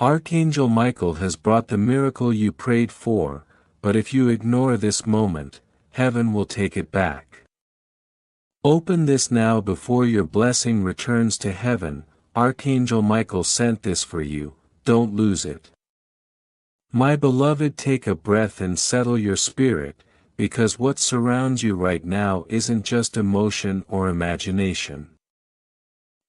Archangel Michael has brought the miracle you prayed for, but if you ignore this moment, heaven will take it back. Open this now before your blessing returns to heaven. Archangel Michael sent this for you, don't lose it. My beloved, take a breath and settle your spirit, because what surrounds you right now isn't just emotion or imagination.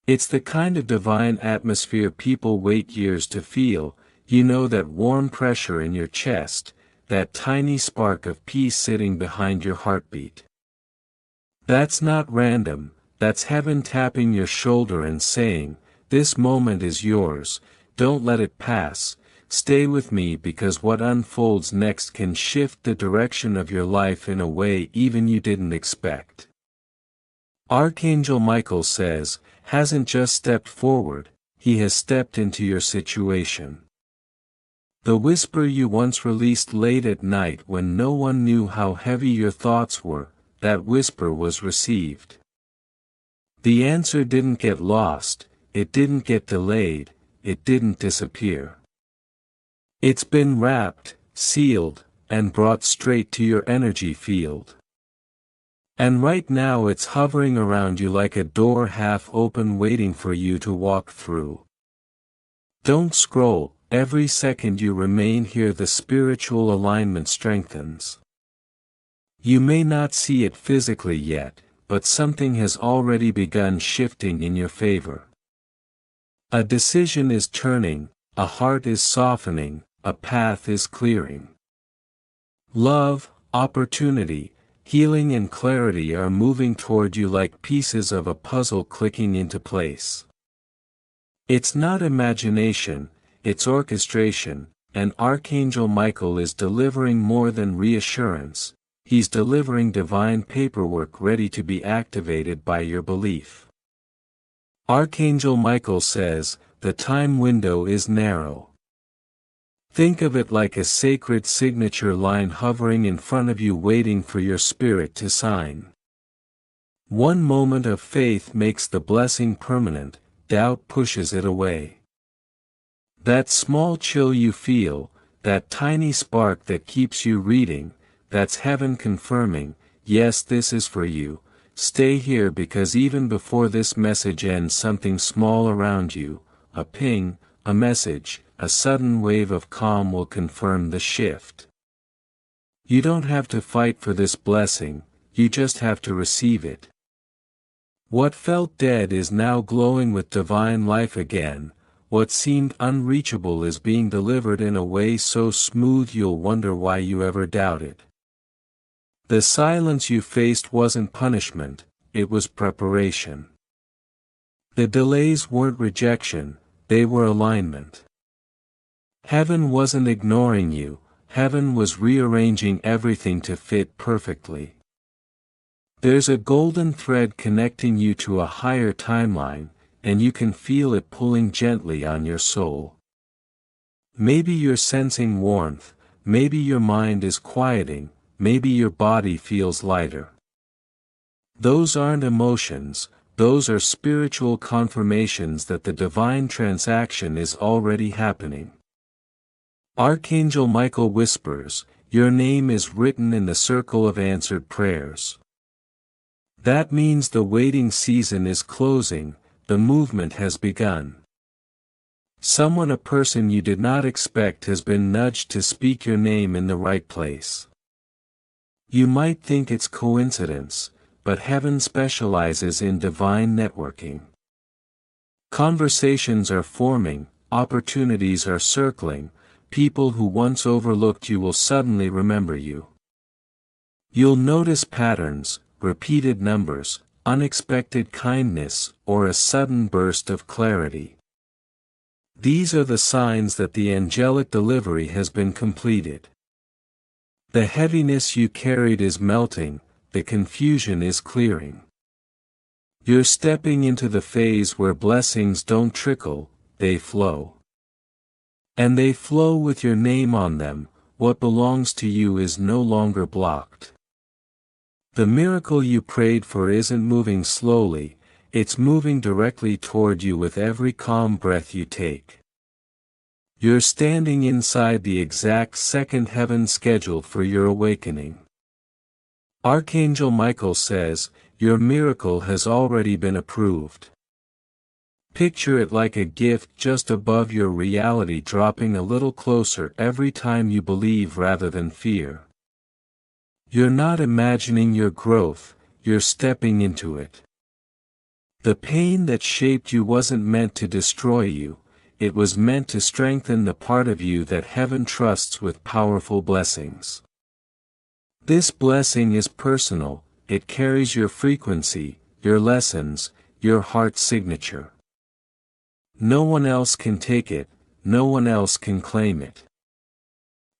It's the kind of divine atmosphere people wait years to feel. You know, that warm pressure in your chest, that tiny spark of peace sitting behind your heartbeat. That's not random, that's heaven tapping your shoulder and saying, this moment is yours, don't let it pass, stay with me, because what unfolds next can shift the direction of your life in a way even you didn't expect. Archangel Michael says, hasn't just stepped forward, he has stepped into your situation. The whisper you once released late at night when no one knew how heavy your thoughts were, that whisper was received. The answer didn't get lost, it didn't get delayed, it didn't disappear. It's been wrapped, sealed, and brought straight to your energy field. And right now it's hovering around you like a door half open, waiting for you to walk through. Don't scroll, every second you remain here the spiritual alignment strengthens. You may not see it physically yet, but something has already begun shifting in your favor. A decision is turning, a heart is softening, a path is clearing. Love, opportunity, healing and clarity are moving toward you like pieces of a puzzle clicking into place. It's not imagination, it's orchestration, and Archangel Michael is delivering more than reassurance. He's delivering divine paperwork ready to be activated by your belief. Archangel Michael says, the time window is narrow. Think of it like a sacred signature line hovering in front of you, waiting for your spirit to sign. One moment of faith makes the blessing permanent, doubt pushes it away. That small chill you feel, that tiny spark that keeps you reading, that's heaven confirming, yes, this is for you. Stay here, because even before this message ends, something small around you, a ping, a message, a sudden wave of calm will confirm the shift. You don't have to fight for this blessing, you just have to receive it. What felt dead is now glowing with divine life again. What seemed unreachable is being delivered in a way so smooth you'll wonder why you ever doubted. The silence you faced wasn't punishment, it was preparation. The delays weren't rejection, they were alignment. Heaven wasn't ignoring you, heaven was rearranging everything to fit perfectly. There's a golden thread connecting you to a higher timeline, and you can feel it pulling gently on your soul. Maybe you're sensing warmth, maybe your mind is quieting, maybe your body feels lighter. Those aren't emotions, those are spiritual confirmations that the divine transaction is already happening. Archangel Michael whispers, your name is written in the circle of answered prayers. That means the waiting season is closing, the movement has begun. Someone, a person you did not expect, has been nudged to speak your name in the right place. You might think it's coincidence, but heaven specializes in divine networking. Conversations are forming, opportunities are circling, people who once overlooked you will suddenly remember you. You'll notice patterns, repeated numbers, unexpected kindness, or a sudden burst of clarity. These are the signs that the angelic delivery has been completed. The heaviness you carried is melting, the confusion is clearing. You're stepping into the phase where blessings don't trickle, they flow. And they flow with your name on them. What belongs to you is no longer blocked. The miracle you prayed for isn't moving slowly, it's moving directly toward you with every calm breath you take. You're standing inside the exact second heaven scheduled for your awakening. Archangel Michael says, your miracle has already been approved. Picture it like a gift just above your reality, dropping a little closer every time you believe rather than fear. You're not imagining your growth, you're stepping into it. The pain that shaped you wasn't meant to destroy you, it was meant to strengthen the part of you that heaven trusts with powerful blessings. This blessing is personal, it carries your frequency, your lessons, your heart's signature. No one else can take it, no one else can claim it.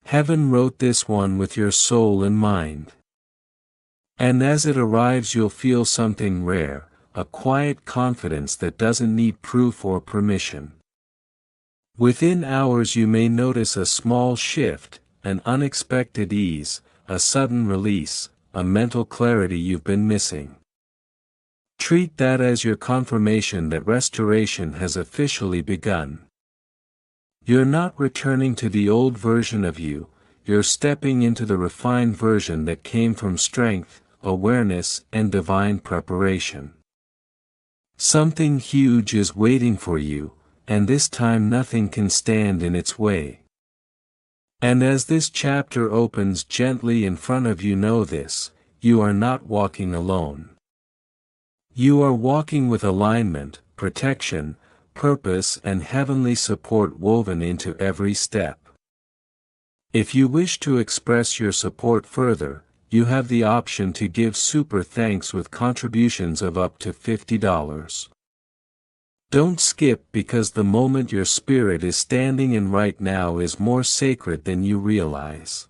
Heaven wrote this one with your soul in mind. And as it arrives you'll feel something rare, a quiet confidence that doesn't need proof or permission. Within hours you may notice a small shift, an unexpected ease, a sudden release, a mental clarity you've been missing. Treat that as your confirmation that restoration has officially begun. You're not returning to the old version of you, you're stepping into the refined version that came from strength, awareness, and divine preparation. Something huge is waiting for you, and this time nothing can stand in its way. And as this chapter opens gently in front of you, know this, you are not walking alone. You are walking with alignment, protection, purpose, and heavenly support woven into every step. If you wish to express your support further, you have the option to give super thanks with contributions of up to $50. Don't skip, because the moment your spirit is standing in right now is more sacred than you realize.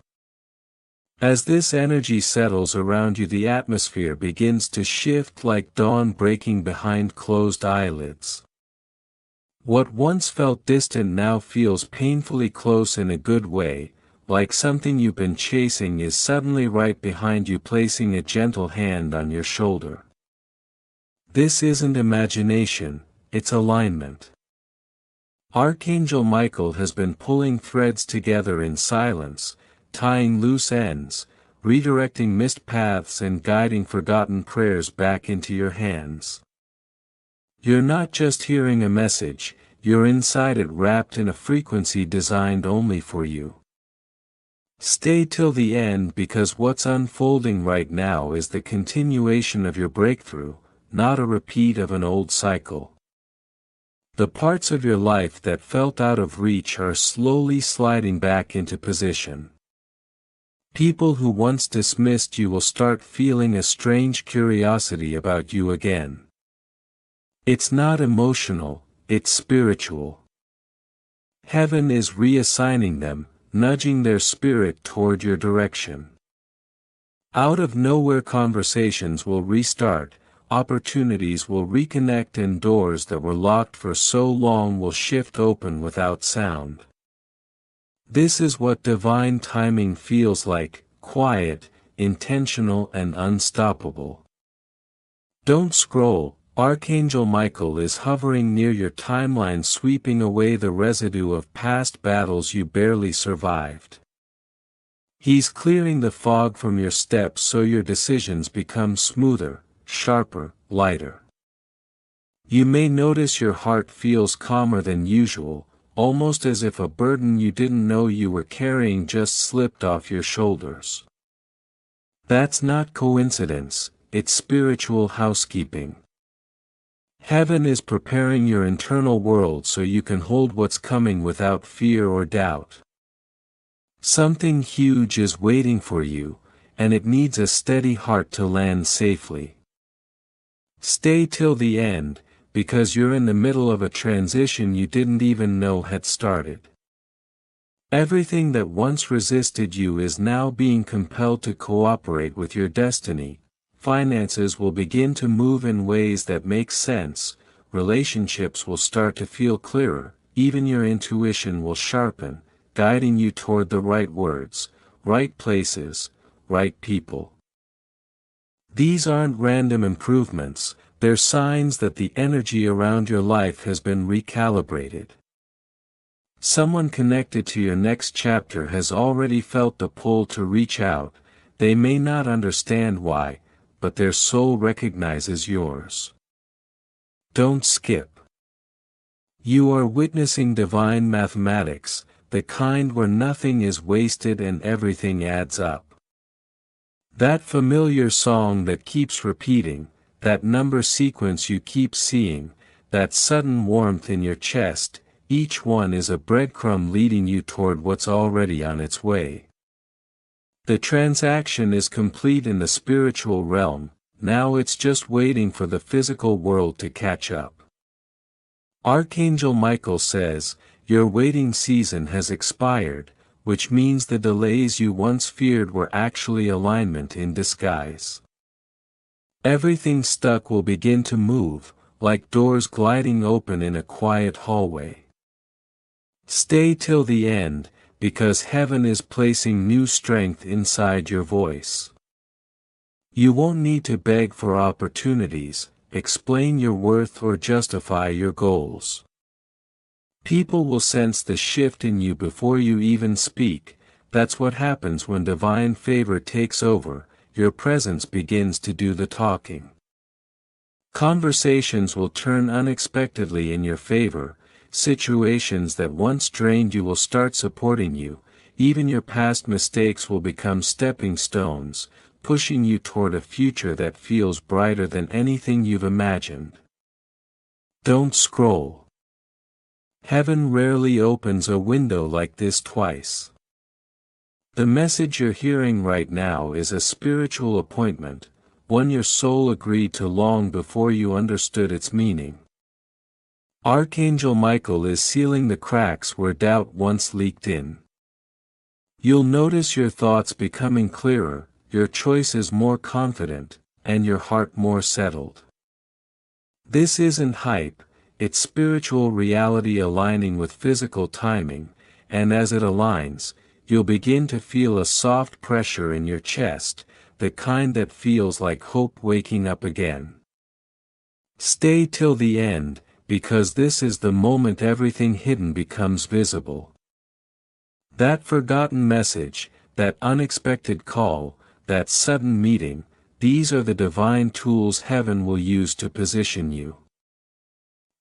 As this energy settles around you, the atmosphere begins to shift like dawn breaking behind closed eyelids. What once felt distant now feels painfully close in a good way, like something you've been chasing is suddenly right behind you, placing a gentle hand on your shoulder. This isn't imagination, it's alignment. Archangel Michael has been pulling threads together in silence, tying loose ends, redirecting missed paths, and guiding forgotten prayers back into your hands. You're not just hearing a message, you're inside it, wrapped in a frequency designed only for you. Stay till the end, because what's unfolding right now is the continuation of your breakthrough, not a repeat of an old cycle. The parts of your life that felt out of reach are slowly sliding back into position. People who once dismissed you will start feeling a strange curiosity about you again. It's not emotional, it's spiritual. Heaven is reassigning them, nudging their spirit toward your direction. Out of nowhere conversations will restart, opportunities will reconnect, and doors that were locked for so long will shift open without sound. This is what divine timing feels like, quiet, intentional, and unstoppable. Don't scroll, Archangel Michael is hovering near your timeline, sweeping away the residue of past battles you barely survived. He's clearing the fog from your steps so your decisions become smoother, sharper, lighter. You may notice your heart feels calmer than usual, almost as if a burden you didn't know you were carrying just slipped off your shoulders. That's not coincidence, it's spiritual housekeeping. Heaven is preparing your internal world so you can hold what's coming without fear or doubt. Something huge is waiting for you, and it needs a steady heart to land safely. Stay till the end, because you're in the middle of a transition you didn't even know had started. Everything that once resisted you is now being compelled to cooperate with your destiny. Finances will begin to move in ways that make sense, relationships will start to feel clearer, even your intuition will sharpen, guiding you toward the right words, right places, right people. These aren't random improvements, they're signs that the energy around your life has been recalibrated. Someone connected to your next chapter has already felt the pull to reach out. They may not understand why, but their soul recognizes yours. Don't skip. You are witnessing divine mathematics, the kind where nothing is wasted and everything adds up. That familiar song that keeps repeating, that number sequence you keep seeing, that sudden warmth in your chest, each one is a breadcrumb leading you toward what's already on its way. The transaction is complete in the spiritual realm, now it's just waiting for the physical world to catch up. Archangel Michael says, your waiting season has expired, which means the delays you once feared were actually alignment in disguise. Everything stuck will begin to move, like doors gliding open in a quiet hallway. Stay till the end, because heaven is placing new strength inside your voice. You won't need to beg for opportunities, explain your worth or justify your goals. People will sense the shift in you before you even speak. That's what happens when divine favor takes over, your presence begins to do the talking. Conversations will turn unexpectedly in your favor, situations that once drained you will start supporting you, even your past mistakes will become stepping stones, pushing you toward a future that feels brighter than anything you've imagined. Don't scroll. Heaven rarely opens a window like this twice. The message you're hearing right now is a spiritual appointment, one your soul agreed to long before you understood its meaning. Archangel Michael is sealing the cracks where doubt once leaked in. You'll notice your thoughts becoming clearer, your choices more confident, and your heart more settled. This isn't hype, it's spiritual reality aligning with physical timing, and as it aligns, you'll begin to feel a soft pressure in your chest, the kind that feels like hope waking up again. Stay till the end, because this is the moment everything hidden becomes visible. That forgotten message, that unexpected call, that sudden meeting, these are the divine tools heaven will use to position you.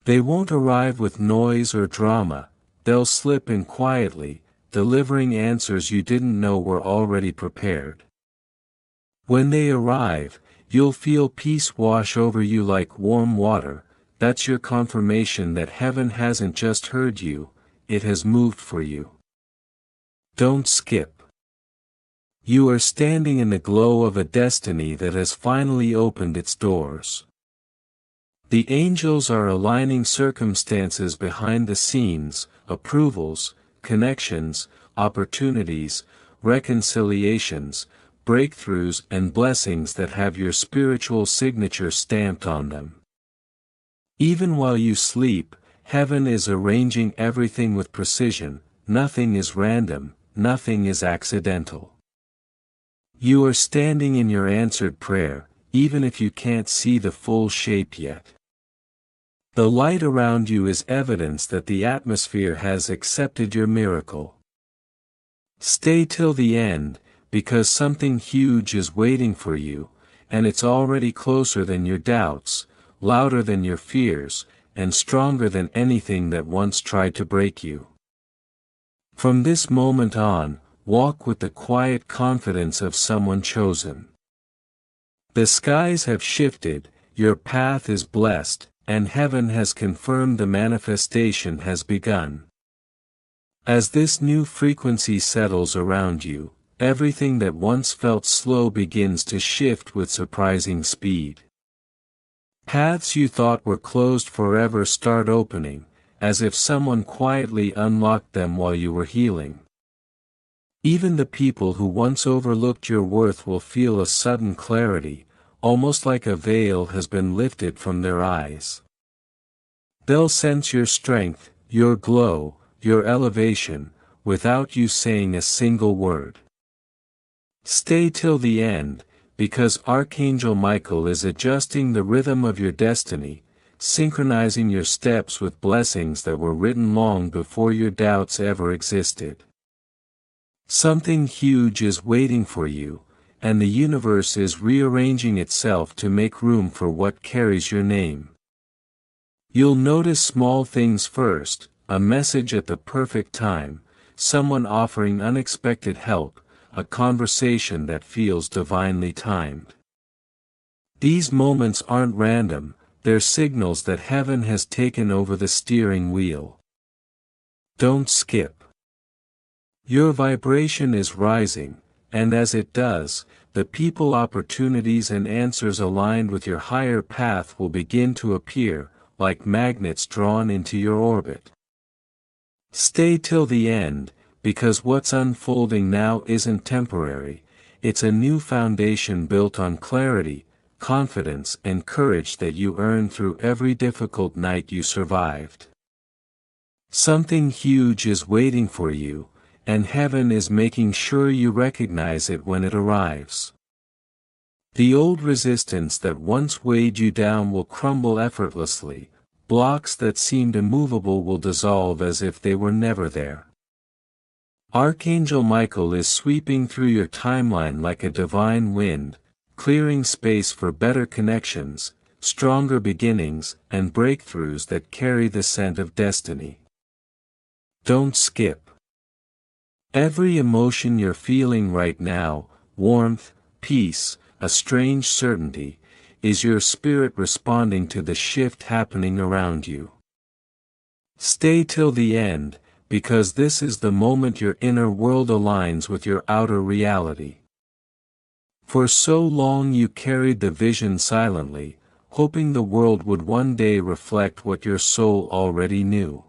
They won't arrive with noise or drama, they'll slip in quietly, delivering answers you didn't know were already prepared. When they arrive, you'll feel peace wash over you like warm water. That's your confirmation that heaven hasn't just heard you, it has moved for you. Don't skip. You are standing in the glow of a destiny that has finally opened its doors. The angels are aligning circumstances behind the scenes, approvals, connections, opportunities, reconciliations, breakthroughs and blessings that have your spiritual signature stamped on them. Even while you sleep, heaven is arranging everything with precision, nothing is random, nothing is accidental. You are standing in your answered prayer, even if you can't see the full shape yet. The light around you is evidence that the atmosphere has accepted your miracle. Stay till the end, because something huge is waiting for you, and it's already closer than your doubts, louder than your fears, and stronger than anything that once tried to break you. From this moment on, walk with the quiet confidence of someone chosen. The skies have shifted, your path is blessed, and heaven has confirmed the manifestation has begun. As this new frequency settles around you, everything that once felt slow begins to shift with surprising speed. Paths you thought were closed forever start opening, as if someone quietly unlocked them while you were healing. Even the people who once overlooked your worth will feel a sudden clarity, almost like a veil has been lifted from their eyes. They'll sense your strength, your glow, your elevation, without you saying a single word. Stay till the end, because Archangel Michael is adjusting the rhythm of your destiny, synchronizing your steps with blessings that were written long before your doubts ever existed. Something huge is waiting for you, and the universe is rearranging itself to make room for what carries your name. You'll notice small things first: a message at the perfect time, someone offering unexpected help, a conversation that feels divinely timed. These moments aren't random, they're signals that heaven has taken over the steering wheel. Don't skip. Your vibration is rising, and as it does, the people, opportunities, and answers aligned with your higher path will begin to appear, like magnets drawn into your orbit. Stay till the end, because what's unfolding now isn't temporary, it's a new foundation built on clarity, confidence, and courage that you earned through every difficult night you survived. Something huge is waiting for you, and heaven is making sure you recognize it when it arrives. The old resistance that once weighed you down will crumble effortlessly, blocks that seemed immovable will dissolve as if they were never there. Archangel Michael is sweeping through your timeline like a divine wind, clearing space for better connections, stronger beginnings, and breakthroughs that carry the scent of destiny. Don't skip. Every emotion you're feeling right now, warmth, peace, a strange certainty, is your spirit responding to the shift happening around you. Stay till the end, because this is the moment your inner world aligns with your outer reality. For so long you carried the vision silently, hoping the world would one day reflect what your soul already knew.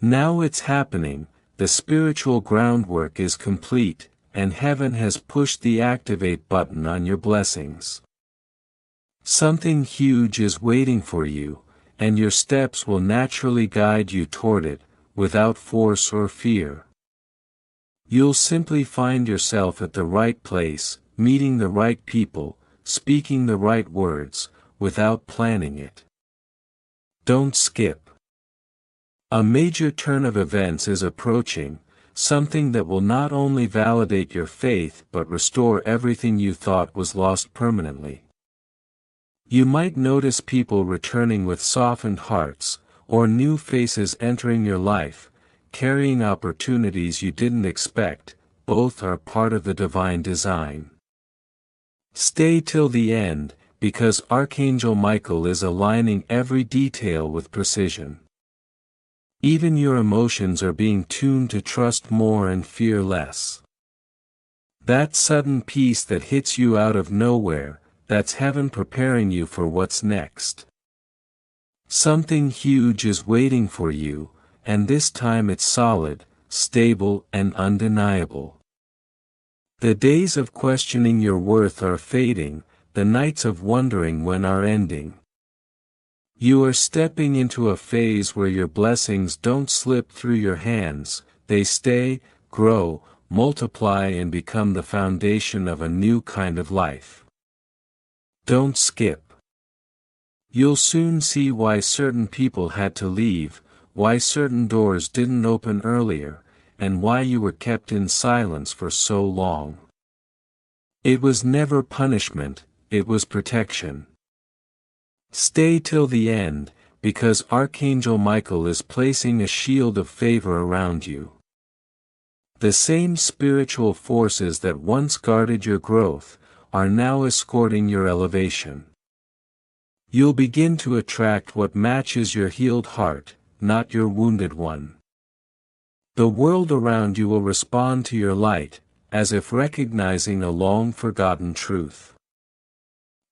Now it's happening. The spiritual groundwork is complete, and heaven has pushed the activate button on your blessings. Something huge is waiting for you, and your steps will naturally guide you toward it, without force or fear. You'll simply find yourself at the right place, meeting the right people, speaking the right words, without planning it. Don't skip. A major turn of events is approaching, something that will not only validate your faith but restore everything you thought was lost permanently. You might notice people returning with softened hearts, or new faces entering your life, carrying opportunities you didn't expect. Both are part of the divine design. Stay till the end, because Archangel Michael is aligning every detail with precision. Even your emotions are being tuned to trust more and fear less. That sudden peace that hits you out of nowhere, that's heaven preparing you for what's next. Something huge is waiting for you, and this time it's solid, stable, and undeniable. The days of questioning your worth are fading, the nights of wondering when are ending. You are stepping into a phase where your blessings don't slip through your hands, they stay, grow, multiply, and become the foundation of a new kind of life. Don't skip. You'll soon see why certain people had to leave, why certain doors didn't open earlier, and why you were kept in silence for so long. It was never punishment, it was protection. Stay till the end, because Archangel Michael is placing a shield of favor around you. The same spiritual forces that once guarded your growth, are now escorting your elevation. You'll begin to attract what matches your healed heart, not your wounded one. The world around you will respond to your light, as if recognizing a long-forgotten truth.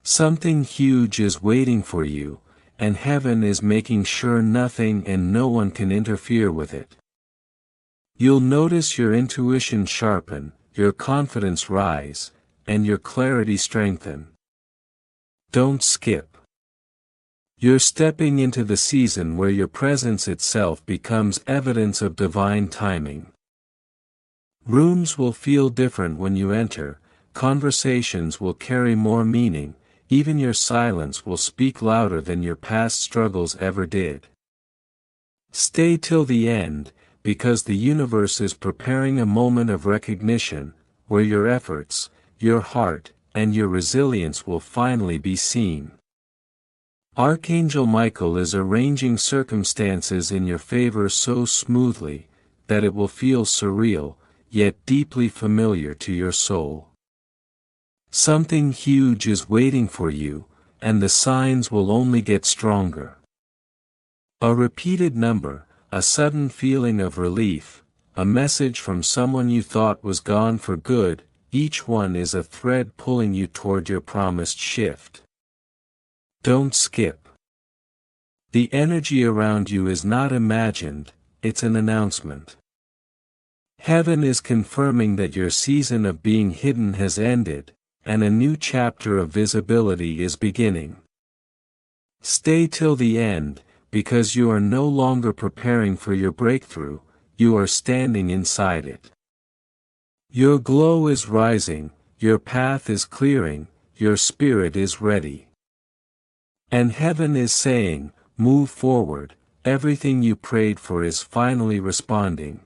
Something huge is waiting for you, and heaven is making sure nothing and no one can interfere with it. You'll notice your intuition sharpen, your confidence rise, and your clarity strengthen. Don't skip. You're stepping into the season where your presence itself becomes evidence of divine timing. Rooms will feel different when you enter, conversations will carry more meaning, even your silence will speak louder than your past struggles ever did. Stay till the end, because the universe is preparing a moment of recognition, where your efforts, your heart, and your resilience will finally be seen. Archangel Michael is arranging circumstances in your favor so smoothly, that it will feel surreal, yet deeply familiar to your soul. Something huge is waiting for you, and the signs will only get stronger. A repeated number, a sudden feeling of relief, a message from someone you thought was gone for good, each one is a thread pulling you toward your promised shift. Don't skip. The energy around you is not imagined, it's an announcement. Heaven is confirming that your season of being hidden has ended, and a new chapter of visibility is beginning. Stay till the end, because you are no longer preparing for your breakthrough, you are standing inside it. Your glow is rising, your path is clearing, your spirit is ready. And heaven is saying, move forward, everything you prayed for is finally responding.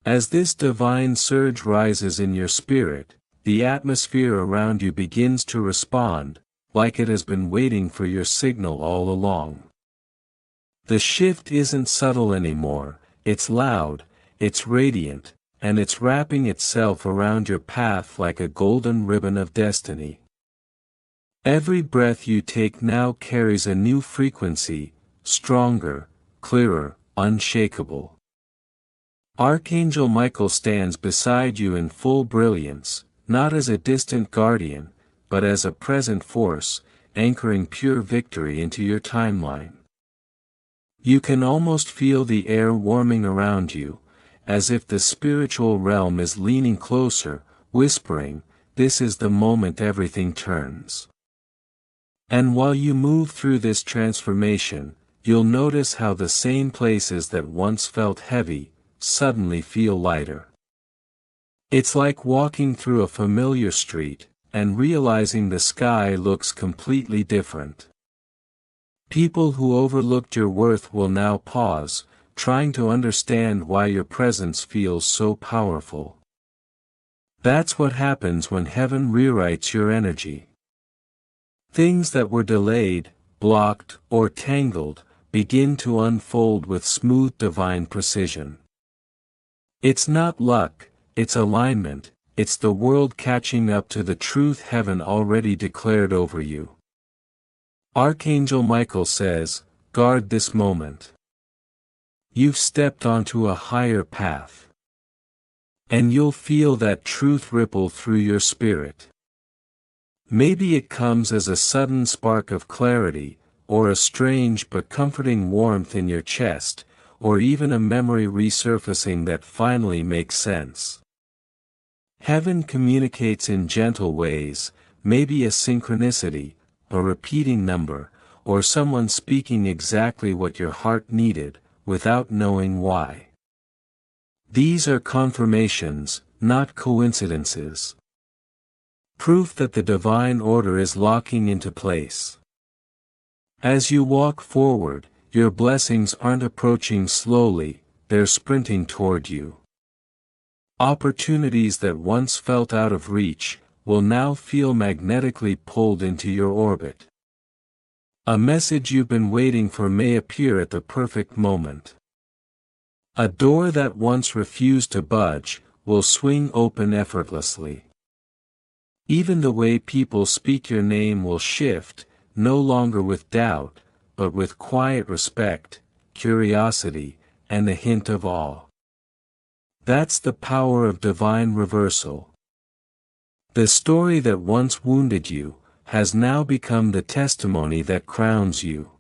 As this divine surge rises in your spirit, the atmosphere around you begins to respond, like it has been waiting for your signal all along. The shift isn't subtle anymore, it's loud, it's radiant, and it's wrapping itself around your path like a golden ribbon of destiny. Every breath you take now carries a new frequency, stronger, clearer, unshakable. Archangel Michael stands beside you in full brilliance, not as a distant guardian, but as a present force, anchoring pure victory into your timeline. You can almost feel the air warming around you, as if the spiritual realm is leaning closer, whispering, "This is the moment everything turns." And while you move through this transformation, you'll notice how the same places that once felt heavy, suddenly feel lighter. It's like walking through a familiar street, and realizing the sky looks completely different. People who overlooked your worth will now pause, trying to understand why your presence feels so powerful. That's what happens when heaven rewrites your energy. Things that were delayed, blocked, or tangled, begin to unfold with smooth divine precision. It's not luck, it's alignment, it's the world catching up to the truth heaven already declared over you. Archangel Michael says, guard this moment. You've stepped onto a higher path. And you'll feel that truth ripple through your spirit. Maybe it comes as a sudden spark of clarity, or a strange but comforting warmth in your chest, or even a memory resurfacing that finally makes sense. Heaven communicates in gentle ways, maybe a synchronicity, a repeating number, or someone speaking exactly what your heart needed, without knowing why. These are confirmations, not coincidences. Proof that the divine order is locking into place. As you walk forward, your blessings aren't approaching slowly, they're sprinting toward you. Opportunities that once felt out of reach, will now feel magnetically pulled into your orbit. A message you've been waiting for may appear at the perfect moment. A door that once refused to budge, will swing open effortlessly. Even the way people speak your name will shift, no longer with doubt, but with quiet respect, curiosity, and a hint of awe. That's the power of divine reversal. The story that once wounded you, has now become the testimony that crowns you.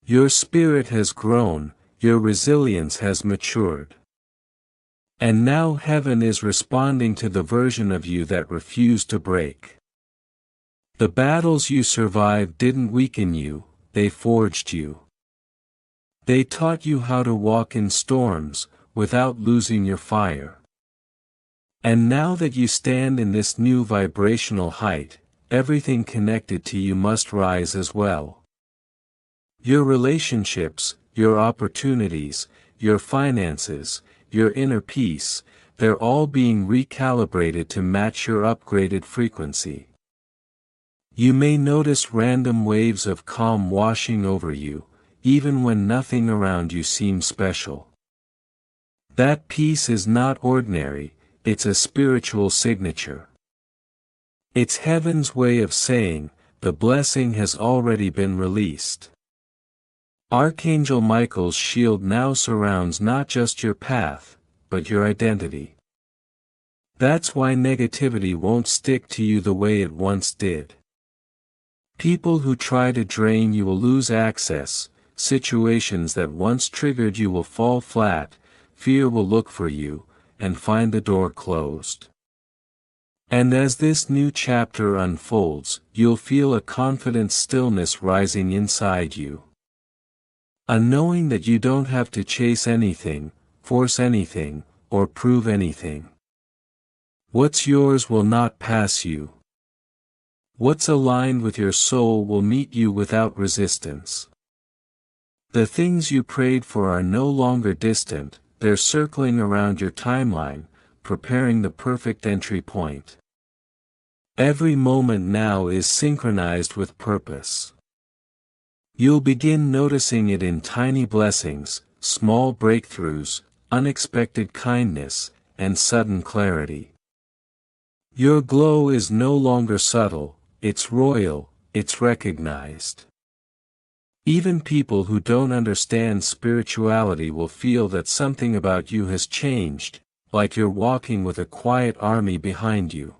Your spirit has grown, your resilience has matured. And now heaven is responding to the version of you that refused to break. The battles you survived didn't weaken you, they forged you. They taught you how to walk in storms, without losing your fire. And now that you stand in this new vibrational height, everything connected to you must rise as well. Your relationships, your opportunities, your finances, your inner peace, they're all being recalibrated to match your upgraded frequency. You may notice random waves of calm washing over you, even when nothing around you seems special. That peace is not ordinary, it's a spiritual signature. It's heaven's way of saying, the blessing has already been released. Archangel Michael's shield now surrounds not just your path, but your identity. That's why negativity won't stick to you the way it once did. People who try to drain you will lose access, situations that once triggered you will fall flat, fear will look for you, and find the door closed. And as this new chapter unfolds, you'll feel a confident stillness rising inside you. A knowing that you don't have to chase anything, force anything, or prove anything. What's yours will not pass you. What's aligned with your soul will meet you without resistance. The things you prayed for are no longer distant, they're circling around your timeline, preparing the perfect entry point. Every moment now is synchronized with purpose. You'll begin noticing it in tiny blessings, small breakthroughs, unexpected kindness, and sudden clarity. Your glow is no longer subtle, it's royal, it's recognized. Even people who don't understand spirituality will feel that something about you has changed, like you're walking with a quiet army behind you.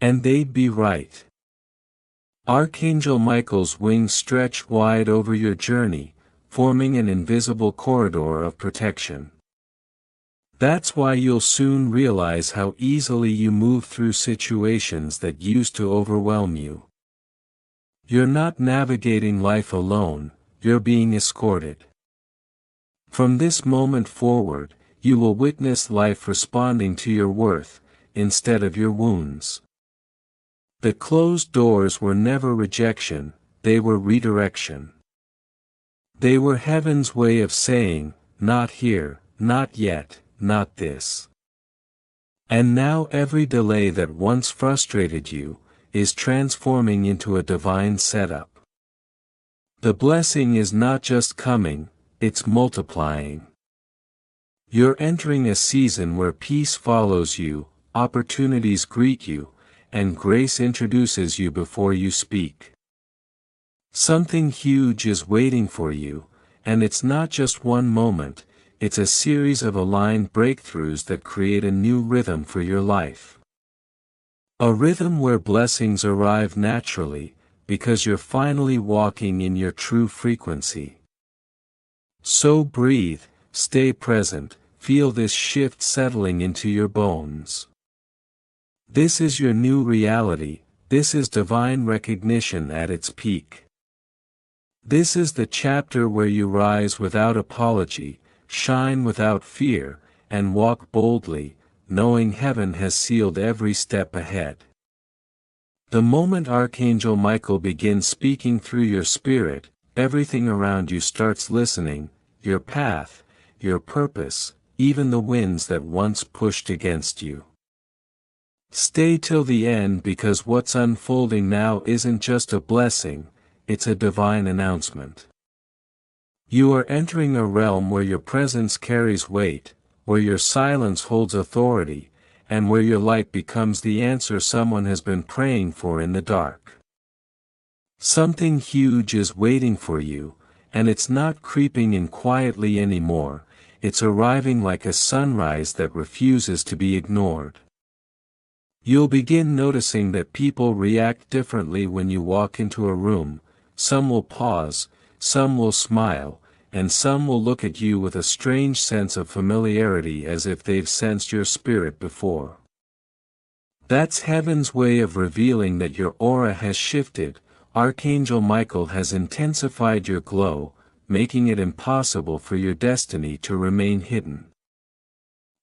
And they'd be right. Archangel Michael's wings stretch wide over your journey, forming an invisible corridor of protection. That's why you'll soon realize how easily you move through situations that used to overwhelm you. You're not navigating life alone, you're being escorted. From this moment forward, you will witness life responding to your worth, instead of your wounds. The closed doors were never rejection, they were redirection. They were heaven's way of saying, not here, not yet, not this. And now every delay that once frustrated you, is transforming into a divine setup. The blessing is not just coming, it's multiplying. You're entering a season where peace follows you, opportunities greet you, and grace introduces you before you speak. Something huge is waiting for you, and it's not just one moment, it's a series of aligned breakthroughs that create a new rhythm for your life. A rhythm where blessings arrive naturally, because you're finally walking in your true frequency. So breathe, stay present, feel this shift settling into your bones. This is your new reality, this is divine recognition at its peak. This is the chapter where you rise without apology, shine without fear, and walk boldly, knowing heaven has sealed every step ahead. The moment Archangel Michael begins speaking through your spirit, everything around you starts listening, your path, your purpose, even the winds that once pushed against you. Stay till the end because what's unfolding now isn't just a blessing, it's a divine announcement. You are entering a realm where your presence carries weight, where your silence holds authority, and where your light becomes the answer someone has been praying for in the dark. Something huge is waiting for you, and it's not creeping in quietly anymore, it's arriving like a sunrise that refuses to be ignored. You'll begin noticing that people react differently when you walk into a room, some will pause, some will smile, and some will look at you with a strange sense of familiarity as if they've sensed your spirit before. That's heaven's way of revealing that your aura has shifted. Archangel Michael has intensified your glow, making it impossible for your destiny to remain hidden.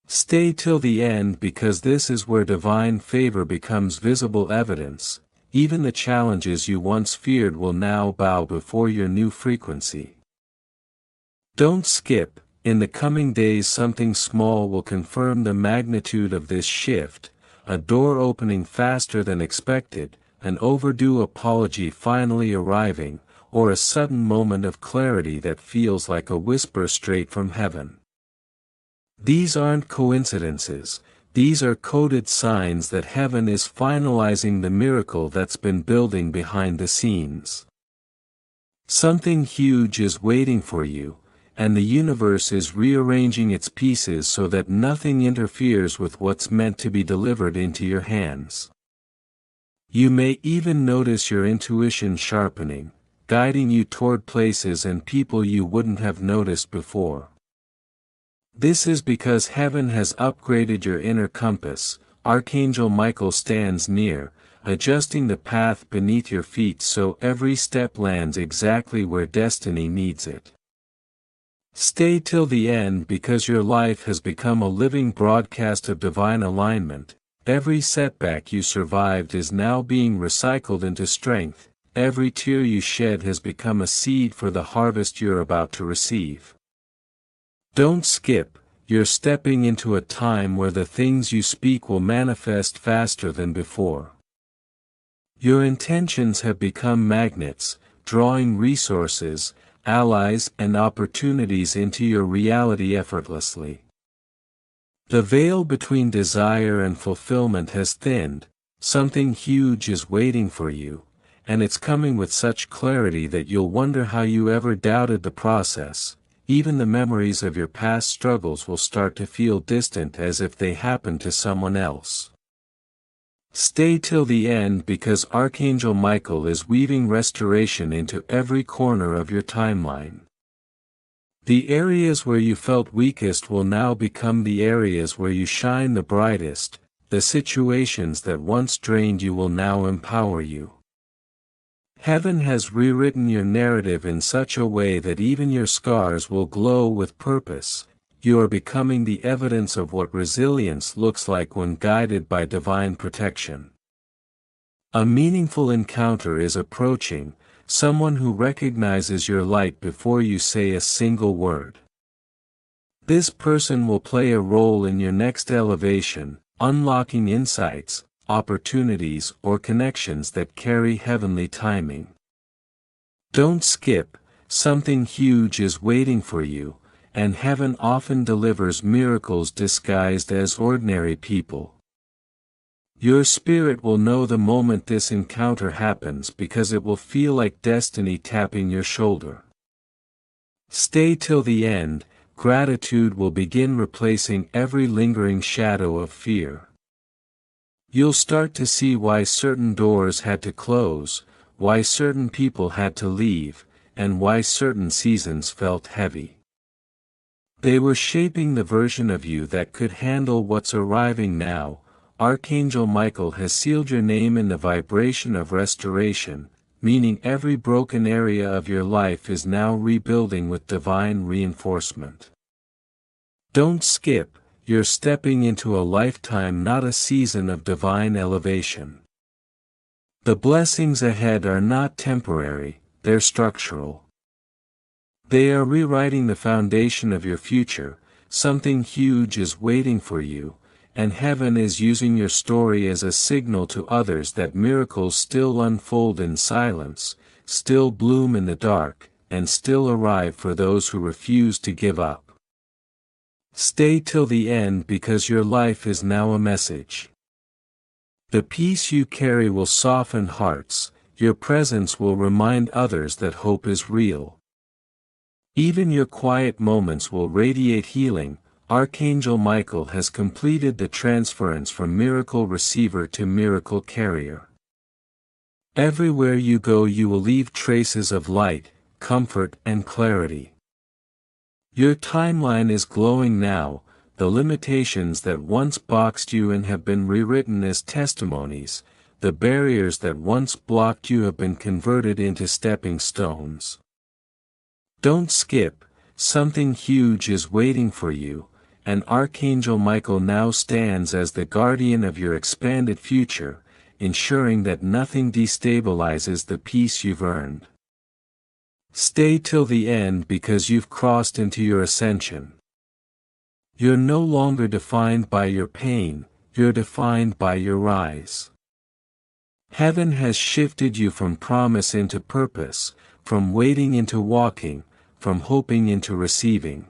Stay till the end because this is where divine favor becomes visible evidence, even the challenges you once feared will now bow before your new frequency. Don't skip. In the coming days something small will confirm the magnitude of this shift, a door opening faster than expected, an overdue apology finally arriving, or a sudden moment of clarity that feels like a whisper straight from heaven. These aren't coincidences, these are coded signs that heaven is finalizing the miracle that's been building behind the scenes. Something huge is waiting for you, and the universe is rearranging its pieces so that nothing interferes with what's meant to be delivered into your hands. You may even notice your intuition sharpening, guiding you toward places and people you wouldn't have noticed before. This is because heaven has upgraded your inner compass. Archangel Michael stands near, adjusting the path beneath your feet so every step lands exactly where destiny needs it. Stay till the end because your life has become a living broadcast of divine alignment. Every setback you survived is now being recycled into strength. Every tear you shed has become a seed for the harvest you're about to receive. Don't skip. You're stepping into a time where the things you speak will manifest faster than before. Your intentions have become magnets, drawing resources, allies and opportunities into your reality effortlessly. The veil between desire and fulfillment has thinned, something huge is waiting for you, and it's coming with such clarity that you'll wonder how you ever doubted the process. Even the memories of your past struggles will start to feel distant as if they happened to someone else. Stay till the end because Archangel Michael is weaving restoration into every corner of your timeline. The areas where you felt weakest will now become the areas where you shine the brightest. The situations that once drained you will now empower you. Heaven has rewritten your narrative in such a way that even your scars will glow with purpose. You are becoming the evidence of what resilience looks like when guided by divine protection. A meaningful encounter is approaching, someone who recognizes your light before you say a single word. This person will play a role in your next elevation, unlocking insights, opportunities or connections that carry heavenly timing. Don't skip, something huge is waiting for you, and heaven often delivers miracles disguised as ordinary people. Your spirit will know the moment this encounter happens because it will feel like destiny tapping your shoulder. Stay till the end. Gratitude will begin replacing every lingering shadow of fear. You'll start to see why certain doors had to close, why certain people had to leave, and why certain seasons felt heavy. They were shaping the version of you that could handle what's arriving now. Archangel Michael has sealed your name in the vibration of restoration, meaning every broken area of your life is now rebuilding with divine reinforcement. Don't skip, you're stepping into a lifetime, not a season of divine elevation. The blessings ahead are not temporary, they're structural. They are rewriting the foundation of your future. Something huge is waiting for you, and heaven is using your story as a signal to others that miracles still unfold in silence, still bloom in the dark, and still arrive for those who refuse to give up. Stay till the end because your life is now a message. The peace you carry will soften hearts, your presence will remind others that hope is real. Even your quiet moments will radiate healing. Archangel Michael has completed the transference from miracle receiver to miracle carrier. Everywhere you go you will leave traces of light, comfort and clarity. Your timeline is glowing now. The limitations that once boxed you in have been rewritten as testimonies. The barriers that once blocked you have been converted into stepping stones. Don't skip, something huge is waiting for you, and Archangel Michael now stands as the guardian of your expanded future. ensuring that nothing destabilizes the peace you've earned. Stay till the end because you've crossed into your ascension. You're no longer defined by your pain, you're defined by your rise. Heaven has shifted you from promise into purpose, from waiting into walking, from hoping into receiving.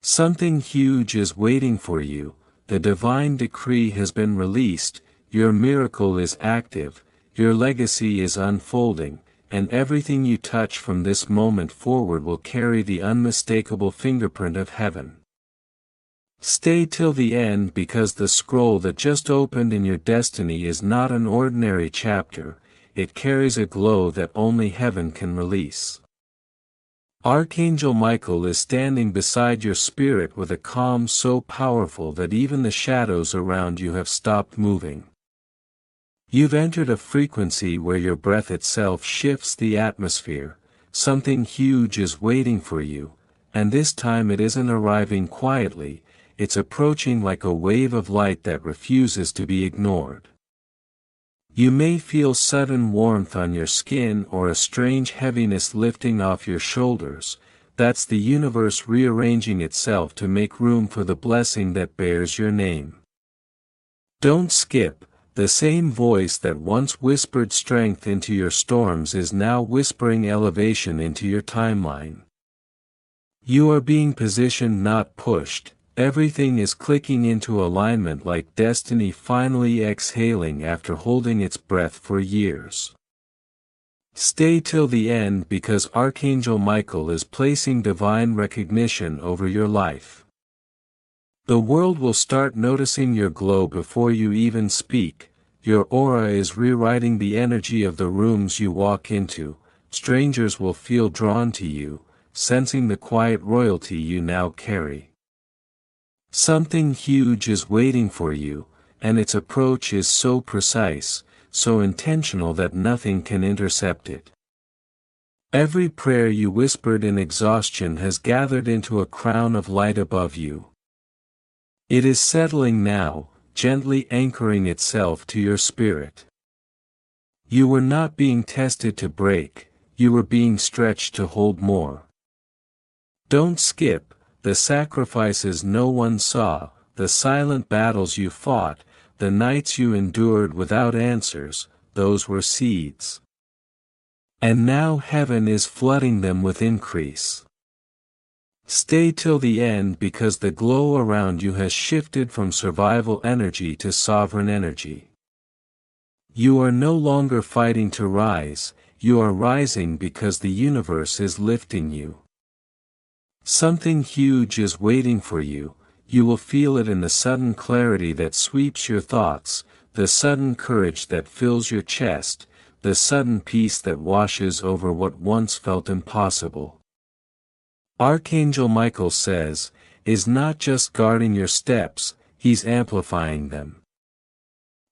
Something huge is waiting for you, the divine decree has been released, your miracle is active, your legacy is unfolding, and everything you touch from this moment forward will carry the unmistakable fingerprint of heaven. Stay till the end because the scroll that just opened in your destiny is not an ordinary chapter, it carries a glow that only heaven can release. Archangel Michael is standing beside your spirit with a calm so powerful that even the shadows around you have stopped moving. You've entered a frequency where your breath itself shifts the atmosphere, something huge is waiting for you, and this time it isn't arriving quietly, it's approaching like a wave of light that refuses to be ignored. You may feel sudden warmth on your skin or a strange heaviness lifting off your shoulders, that's the universe rearranging itself to make room for the blessing that bears your name. Don't skip, the same voice that once whispered strength into your storms is now whispering elevation into your timeline. You are being positioned, not pushed. Everything is clicking into alignment like destiny finally exhaling after holding its breath for years. Stay till the end because Archangel Michael is placing divine recognition over your life. The world will start noticing your glow before you even speak, your aura is rewriting the energy of the rooms you walk into, strangers will feel drawn to you, sensing the quiet royalty you now carry. Something huge is waiting for you, and its approach is so precise, so intentional that nothing can intercept it. Every prayer you whispered in exhaustion has gathered into a crown of light above you. It is settling now, gently anchoring itself to your spirit. You were not being tested to break, you were being stretched to hold more. Don't skip. The sacrifices no one saw, the silent battles you fought, the nights you endured without answers, those were seeds. And now heaven is flooding them with increase. Stay till the end because the glow around you has shifted from survival energy to sovereign energy. You are no longer fighting to rise, you are rising because the universe is lifting you. Something huge is waiting for you, you will feel it in the sudden clarity that sweeps your thoughts, the sudden courage that fills your chest, the sudden peace that washes over what once felt impossible. Archangel Michael says, is not just guarding your steps, he's amplifying them.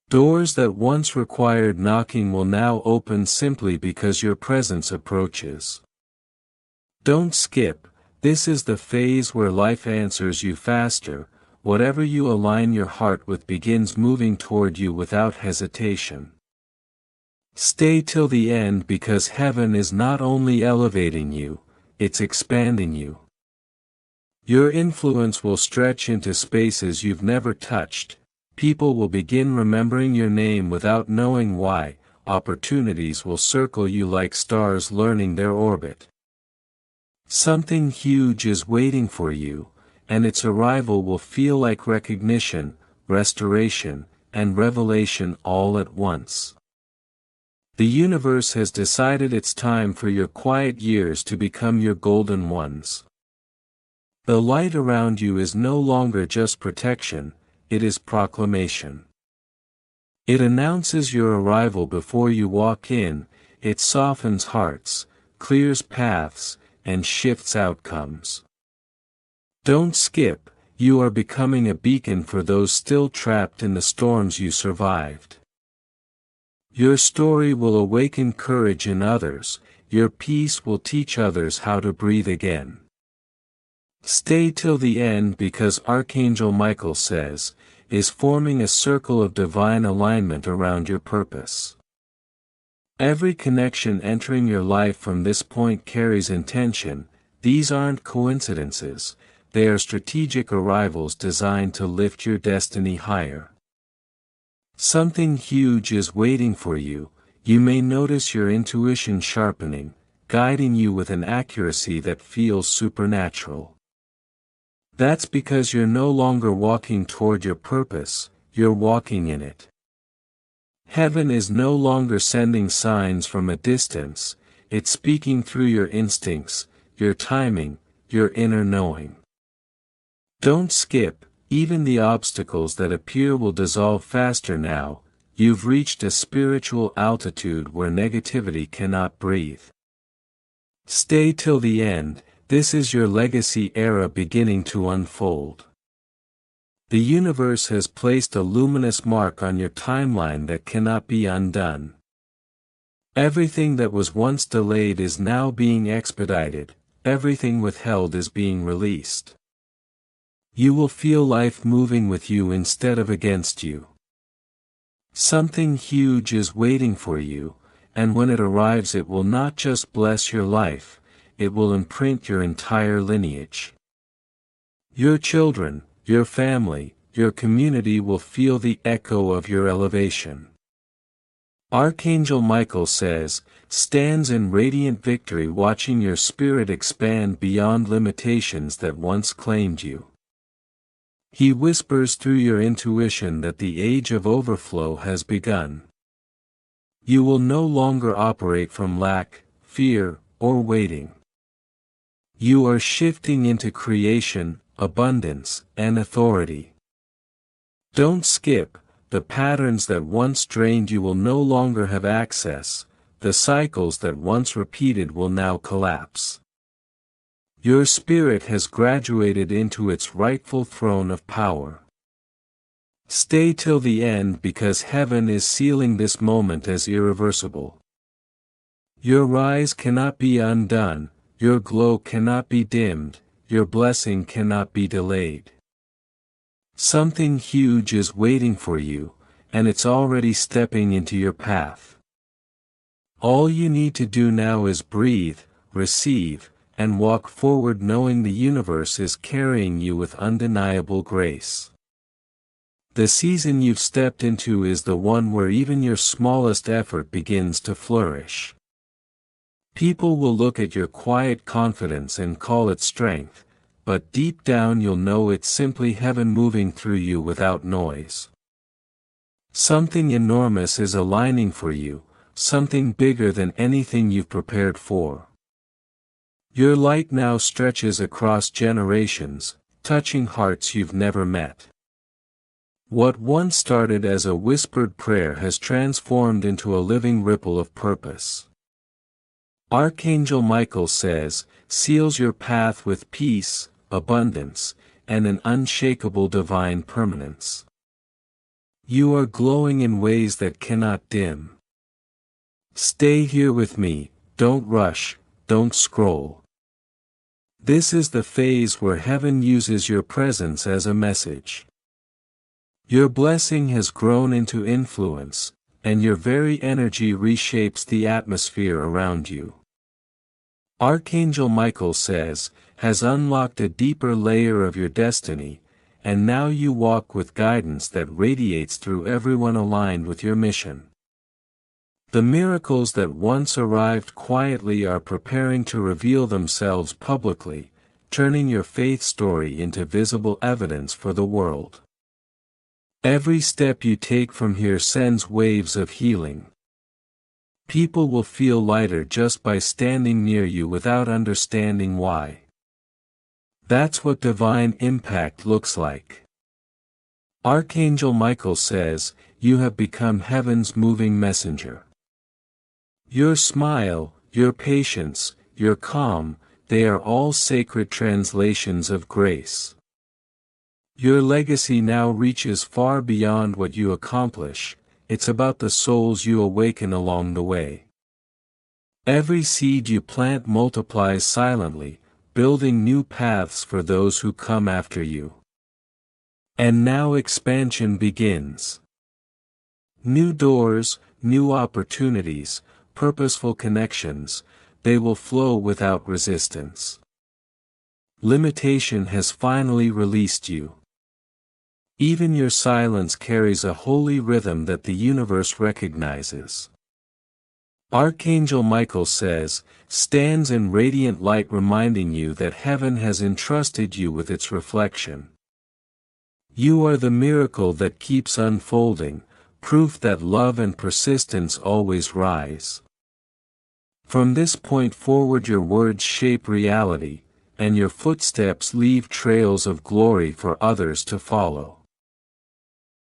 Doors that once required knocking will now open simply because your presence approaches. Don't skip. This is the phase where life answers you faster, whatever you align your heart with begins moving toward you without hesitation. Stay till the end because heaven is not only elevating you, it's expanding you. Your influence will stretch into spaces you've never touched, people will begin remembering your name without knowing why, opportunities will circle you like stars learning their orbit. Something huge is waiting for you, and its arrival will feel like recognition, restoration, and revelation all at once. The universe has decided it's time for your quiet years to become your golden ones. The light around you is no longer just protection, it is proclamation. It announces your arrival before you walk in, it softens hearts, clears paths, and shifts outcomes. Don't skip, you are becoming a beacon for those still trapped in the storms you survived. Your story will awaken courage in others, your peace will teach others how to breathe again. Stay till the end because Archangel Michael says, is forming a circle of divine alignment around your purpose. Every connection entering your life from this point carries intention. These aren't coincidences, they are strategic arrivals designed to lift your destiny higher. Something huge is waiting for you. You may notice your intuition sharpening, guiding you with an accuracy that feels supernatural. That's because you're no longer walking toward your purpose, you're walking in it. Heaven is no longer sending signs from a distance, it's speaking through your instincts, your timing, your inner knowing. Don't skip, even the obstacles that appear will dissolve faster now. You've reached a spiritual altitude where negativity cannot breathe. Stay till the end, this is your legacy era beginning to unfold. The universe has placed a luminous mark on your timeline that cannot be undone. Everything that was once delayed is now being expedited, everything withheld is being released. You will feel life moving with you instead of against you. Something huge is waiting for you, and when it arrives it will not just bless your life, it will imprint your entire lineage. Your children, your family, your community will feel the echo of your elevation. Archangel Michael stands in radiant victory watching your spirit expand beyond limitations that once claimed you. He whispers through your intuition that the age of overflow has begun. You will no longer operate from lack, fear, or waiting. You are shifting into creation, abundance, and authority. Don't skip, the patterns that once drained you will no longer have access, the cycles that once repeated will now collapse. Your spirit has graduated into its rightful throne of power. Stay till the end because heaven is sealing this moment as irreversible. Your rise cannot be undone, your glow cannot be dimmed, your blessing cannot be delayed. Something huge is waiting for you, and it's already stepping into your path. All you need to do now is breathe, receive, and walk forward knowing the universe is carrying you with undeniable grace. The season you've stepped into is the one where even your smallest effort begins to flourish. People will look at your quiet confidence and call it strength, but deep down you'll know it's simply heaven moving through you without noise. Something enormous is aligning for you, something bigger than anything you've prepared for. Your light now stretches across generations, touching hearts you've never met. What once started as a whispered prayer has transformed into a living ripple of purpose. Archangel Michael seals your path with peace, abundance, and an unshakable divine permanence. You are glowing in ways that cannot dim. Stay here with me, don't rush, don't scroll. This is the phase where heaven uses your presence as a message. Your blessing has grown into influence, and your very energy reshapes the atmosphere around you. Archangel Michael has unlocked a deeper layer of your destiny, and now you walk with guidance that radiates through everyone aligned with your mission. The miracles that once arrived quietly are preparing to reveal themselves publicly, turning your faith story into visible evidence for the world. Every step you take from here sends waves of healing. People will feel lighter just by standing near you without understanding why. That's what divine impact looks like. Archangel Michael you have become heaven's moving messenger. Your smile, your patience, your calm, they are all sacred translations of grace. Your legacy now reaches far beyond what you accomplish, it's about the souls you awaken along the way. Every seed you plant multiplies silently, building new paths for those who come after you. And now expansion begins. New doors, new opportunities, purposeful connections, they will flow without resistance. Limitation has finally released you. Even your silence carries a holy rhythm that the universe recognizes. Archangel Michael stands in radiant light reminding you that heaven has entrusted you with its reflection. You are the miracle that keeps unfolding, proof that love and persistence always rise. From this point forward your words shape reality, and your footsteps leave trails of glory for others to follow.